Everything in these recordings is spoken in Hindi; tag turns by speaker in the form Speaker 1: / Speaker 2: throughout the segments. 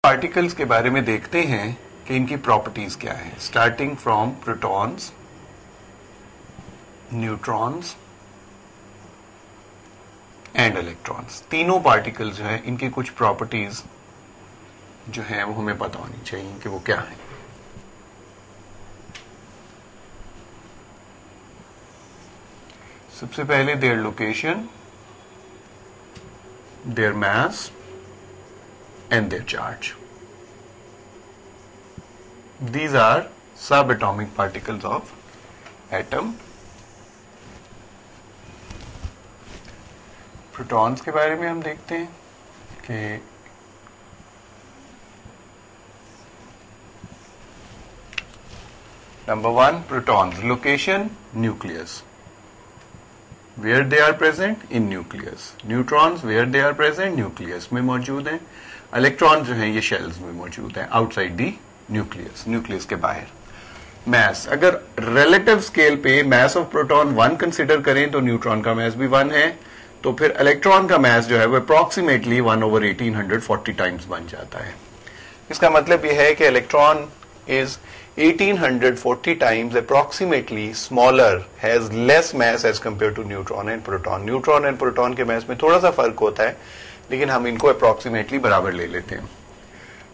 Speaker 1: पार्टिकल्स के बारे में देखते हैं कि इनकी प्रॉपर्टीज क्या है, starting from protons, neutrons and electrons. तीनों पार्टिकल्स जो है इनकी कुछ प्रॉपर्टीज जो है वो हमें पता होनी चाहिए कि वो क्या है। सबसे पहले their location, their mass and their charge. These are subatomic particles of atom. Protons के बारे में हम देखते हैं कि number 1 protons, location nucleus, where they are present in nucleus. Neutrons where they are present nucleus में मौजूद हैं। इलेक्ट्रॉन जो हैं ये शेल्स में मौजूद हैं, आउटसाइड दी न्यूक्लियस, न्यूक्लियस के बाहर। मैस, अगर रिलेटिव स्केल पे मैस ऑफ प्रोटॉन 1 कंसिडर करें तो न्यूट्रॉन का मैस भी 1 है, तो फिर इलेक्ट्रॉन का मैस जो है वो अप्रोक्सीमेटली 1/1840 टाइम्स बन जाता है। इसका मतलब यह है कि electron is 1840 times approximately smaller, has less mass as compared to neutron and proton. Neutron and proton के मैस में थोड़ा सा फर्क होता है, लेकिन हम इनको अप्रोक्सीमेटली बराबर ले लेते हैं।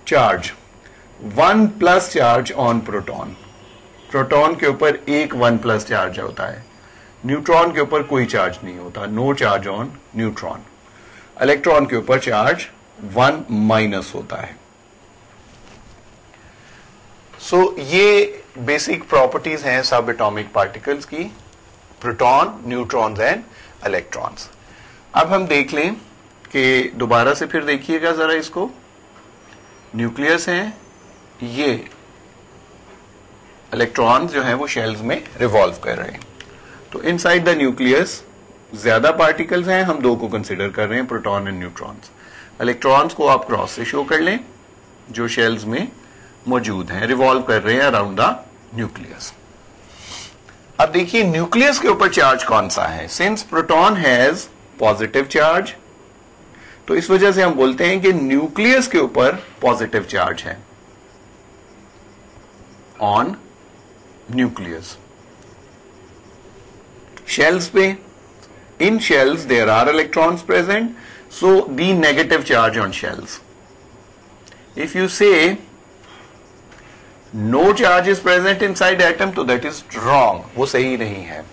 Speaker 1: Charge, 1 plus charge on proton, proton के ऊपर एक 1 प्लस चार्ज होता है, न्यूट्रॉन के ऊपर कोई चार्ज नहीं होता, no charge on neutron. Electron के ऊपर चार्ज 1 माइनस होता है। ये बेसिक प्रॉपर्टीज हैं सब एटॉमिक पार्टिकल्स की, प्रोटॉन, न्यूट्रॉन्स एंड इलेक्ट्रॉन्स। अब हम देख लें कि दोबारा से फिर देखिएगा जरा इसको, न्यूक्लियस है, ये इलेक्ट्रॉन्स जो हैं वो शेल्स में रिवॉल्व कर रहे हैं। तो इनसाइड द न्यूक्लियस ज्यादा पार्टिकल्स हैं, हम 2 को कंसिडर कर रहे हैं, प्रोटॉन एंड न्यूट्रॉन्स। इलेक्ट्रॉन्स को आप क्रॉस से शो कर लें, जो शेल्स में मौजूद हैं, रिवॉल्व कर रहे हैं अराउंड द न्यूक्लियस। अब देखिए न्यूक्लियस के ऊपर चार्ज कौन सा है। Since proton has positive charge, तो इस वजह से हम बोलते हैं कि न्यूक्लियस के ऊपर पॉजिटिव चार्ज है ऑन न्यूक्लियस। शेल्स पे, in shells there are electrons present, so the negative charge on shells. If you say no charge is present inside atom, तो that is wrong, वो सही नहीं है।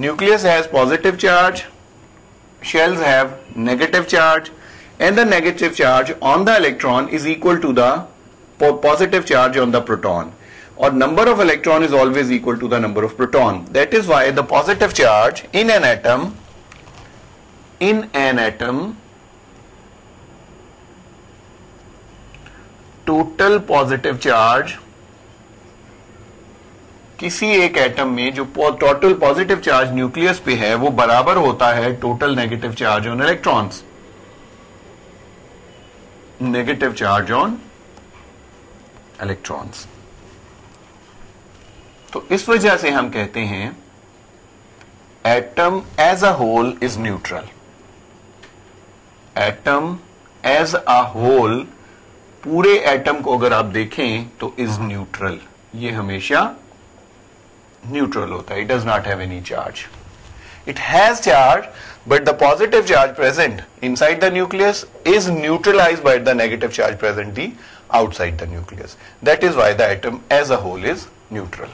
Speaker 1: Nucleus has positive charge, shells have negative charge, and the negative charge on the electron is equal to the positive charge on the proton, or number of electron is always equal to the number of proton. That is why the positive charge in an atom total positive charge किसी एक एटम में, जो टोटल पॉजिटिव चार्ज न्यूक्लियस पे है, वो बराबर होता है total negative charge on electrons, negative charge on electrons. तो इस वजह से हम कहते हैं atom as a whole is neutral. Atom as a whole, पूरे एटम को अगर आप देखें तो इज न्यूट्रल, ये हमेशा न्यूट्रल होता है। It does not have any charge, it has charge, but the positive charge present inside the nucleus is neutralized by the negative charge present the outside the nucleus. That is why the atom as a whole is neutral.